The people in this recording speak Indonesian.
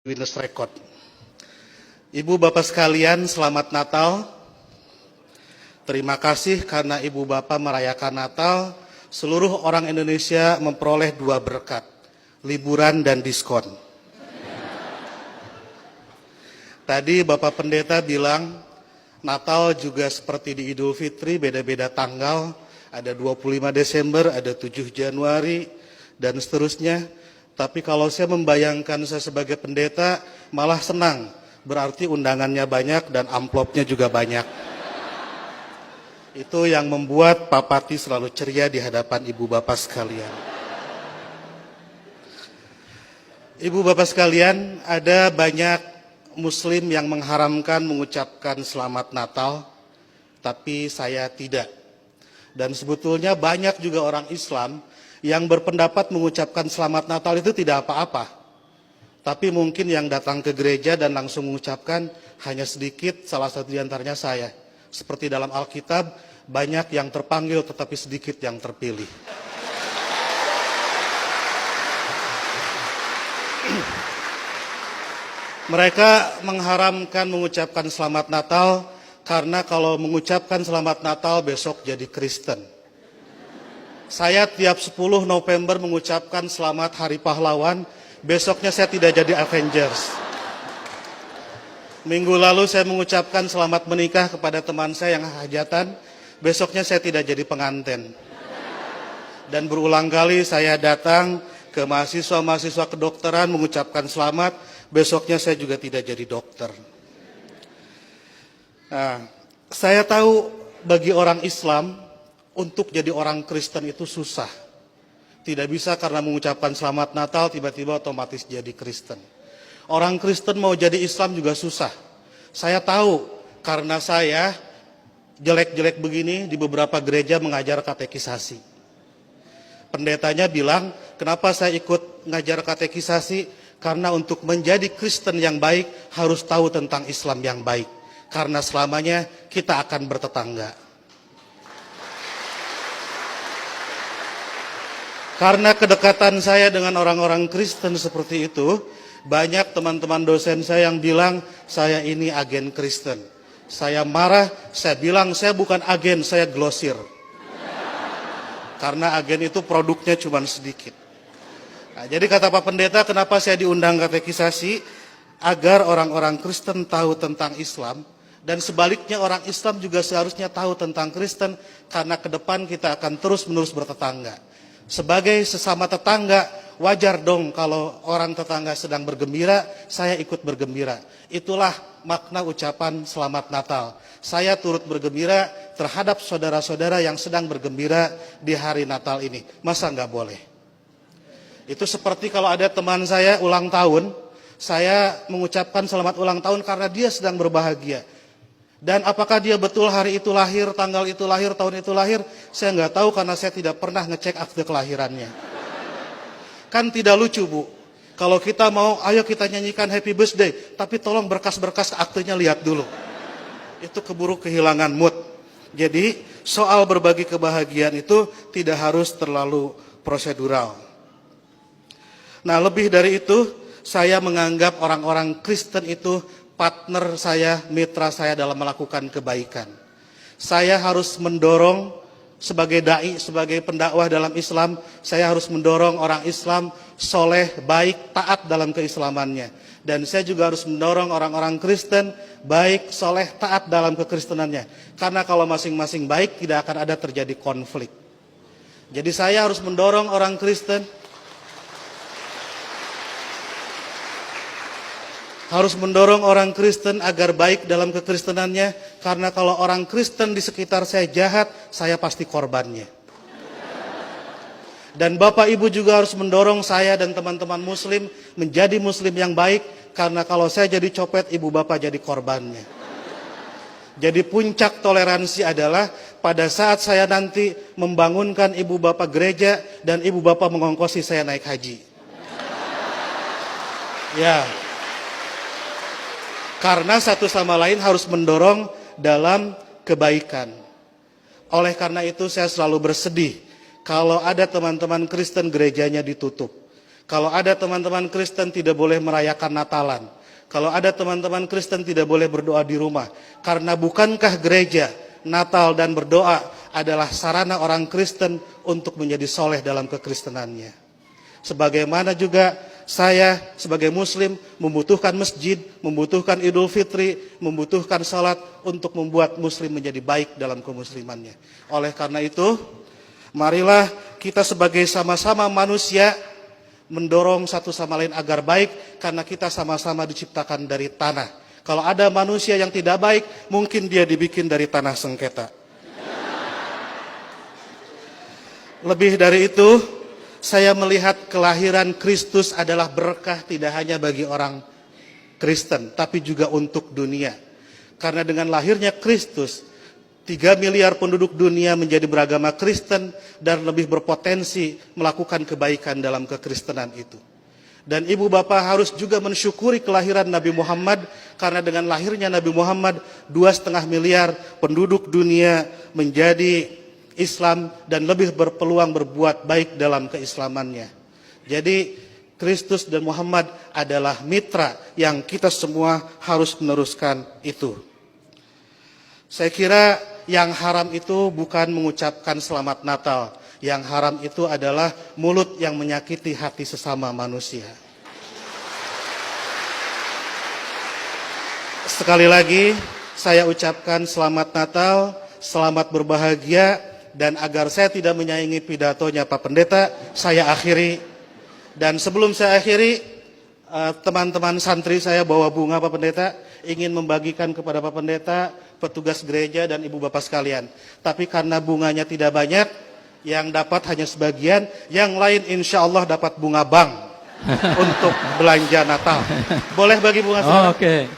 Guinness Record. Ibu Bapak sekalian, selamat Natal. Terima kasih karena Ibu Bapak merayakan Natal. Seluruh orang Indonesia memperoleh 2 berkat, liburan dan diskon. Tadi Bapak Pendeta bilang Natal juga seperti di Idul Fitri, beda-beda tanggal. Ada 25 Desember, ada 7 Januari, dan seterusnya. Tapi kalau saya membayangkan saya sebagai pendeta, malah senang. Berarti undangannya banyak dan amplopnya juga banyak. Itu yang membuat Pak Pati selalu ceria di hadapan Ibu Bapak sekalian. Ibu Bapak sekalian, ada banyak Muslim yang mengharamkan mengucapkan Selamat Natal, tapi saya tidak. Dan sebetulnya banyak juga orang Islam yang berpendapat mengucapkan Selamat Natal itu tidak apa-apa. Tapi mungkin yang datang ke gereja dan langsung mengucapkan hanya sedikit, salah satu di antaranya saya. Seperti dalam Alkitab, banyak yang terpanggil tetapi sedikit yang terpilih. Mereka mengharamkan mengucapkan Selamat Natal karena kalau mengucapkan Selamat Natal besok jadi Kristen. Saya tiap 10 November mengucapkan Selamat Hari Pahlawan, besoknya saya tidak jadi Avengers. Minggu lalu saya mengucapkan selamat menikah kepada teman saya yang hajatan, besoknya saya tidak jadi pengantin. Dan berulang kali saya datang ke mahasiswa-mahasiswa kedokteran mengucapkan selamat, besoknya saya juga tidak jadi dokter. Nah, saya tahu bagi orang Islam, untuk jadi orang Kristen itu susah. Tidak bisa karena mengucapkan Selamat Natal tiba-tiba otomatis jadi Kristen. Orang Kristen mau jadi Islam juga susah. Saya tahu karena saya jelek-jelek begini di beberapa gereja mengajar katekisasi. Pendetanya bilang, kenapa saya ikut ngajar katekisasi? Karena untuk menjadi Kristen yang baik harus tahu tentang Islam yang baik. Karena selamanya kita akan bertetangga. Karena kedekatan saya dengan orang-orang Kristen seperti itu, banyak teman-teman dosen saya yang bilang, saya ini agen Kristen. Saya marah, saya bilang, saya bukan agen, saya glosir. Karena agen itu produknya cuma sedikit. Nah, jadi kata Pak Pendeta, kenapa saya diundang katekisasi? Agar orang-orang Kristen tahu tentang Islam, dan sebaliknya orang Islam juga seharusnya tahu tentang Kristen, karena ke depan kita akan terus-menerus bertetangga. Sebagai sesama tetangga, wajar dong kalau orang tetangga sedang bergembira, saya ikut bergembira. Itulah makna ucapan Selamat Natal. Saya turut bergembira terhadap saudara-saudara yang sedang bergembira di hari Natal ini. Masa nggak boleh? Itu seperti kalau ada teman saya ulang tahun, saya mengucapkan selamat ulang tahun karena dia sedang berbahagia. Dan apakah dia betul hari itu lahir, tanggal itu lahir, tahun itu lahir, saya nggak tahu karena saya tidak pernah ngecek akte kelahirannya. Kan tidak lucu, Bu. Kalau kita mau, ayo kita nyanyikan happy birthday, tapi tolong berkas-berkas aktenya lihat dulu. Itu keburu kehilangan mood. Jadi soal berbagi kebahagiaan itu tidak harus terlalu prosedural. Nah, lebih dari itu, saya menganggap orang-orang Kristen itu partner saya, mitra saya dalam melakukan kebaikan. Saya harus mendorong sebagai dai, sebagai pendakwah dalam Islam, saya harus mendorong orang Islam soleh, baik, taat dalam keislamannya. Dan saya juga harus mendorong orang-orang Kristen baik, soleh, taat dalam kekristenannya. Karena kalau masing-masing baik, tidak akan ada terjadi konflik. Jadi saya harus mendorong orang Kristen, agar baik dalam kekristenannya, karena kalau orang Kristen di sekitar saya jahat, saya pasti korbannya. Dan Bapak Ibu juga harus mendorong saya dan teman-teman Muslim menjadi Muslim yang baik, karena kalau saya jadi copet, Ibu Bapak jadi korbannya. Jadi puncak toleransi adalah pada saat saya nanti membangunkan Ibu Bapak gereja dan Ibu Bapak mengongkosi saya naik haji. Ya. Karena satu sama lain harus mendorong dalam kebaikan. Oleh karena itu saya selalu bersedih kalau ada teman-teman Kristen gerejanya ditutup. Kalau ada teman-teman Kristen tidak boleh merayakan Natalan. Kalau ada teman-teman Kristen tidak boleh berdoa di rumah. Karena bukankah gereja, Natal dan berdoa adalah sarana orang Kristen untuk menjadi soleh dalam kekristenannya. Sebagaimana juga saya sebagai muslim membutuhkan masjid, membutuhkan Idul Fitri, membutuhkan salat untuk membuat muslim menjadi baik dalam kemuslimannya. Oleh karena itu, marilah kita sebagai sama-sama manusia mendorong satu sama lain agar baik, karena kita sama-sama diciptakan dari tanah. Kalau ada manusia yang tidak baik, mungkin dia dibikin dari tanah sengketa. Lebih dari itu, saya melihat kelahiran Kristus adalah berkah tidak hanya bagi orang Kristen, tapi juga untuk dunia. Karena dengan lahirnya Kristus, 3 miliar penduduk dunia menjadi beragama Kristen dan lebih berpotensi melakukan kebaikan dalam kekristenan itu. Dan ibu bapak harus juga mensyukuri kelahiran Nabi Muhammad, karena dengan lahirnya Nabi Muhammad 2,5 miliar penduduk dunia menjadi Islam dan lebih berpeluang berbuat baik dalam keislamannya. Jadi Kristus dan Muhammad adalah mitra yang kita semua harus meneruskan itu. Saya kira yang haram itu bukan mengucapkan selamat Natal. Yang haram itu adalah mulut yang menyakiti hati sesama manusia. Sekali lagi saya ucapkan selamat Natal, selamat berbahagia, dan agar saya tidak menyaingi pidatonya Pak Pendeta, saya akhiri. Dan sebelum saya akhiri, teman-teman santri saya bawa bunga Pak Pendeta, ingin membagikan kepada Pak Pendeta, petugas gereja dan ibu bapak sekalian. Tapi karena bunganya tidak banyak, yang dapat hanya sebagian, yang lain insya Allah dapat bunga bank untuk belanja Natal. Boleh bagi bunga? Oke.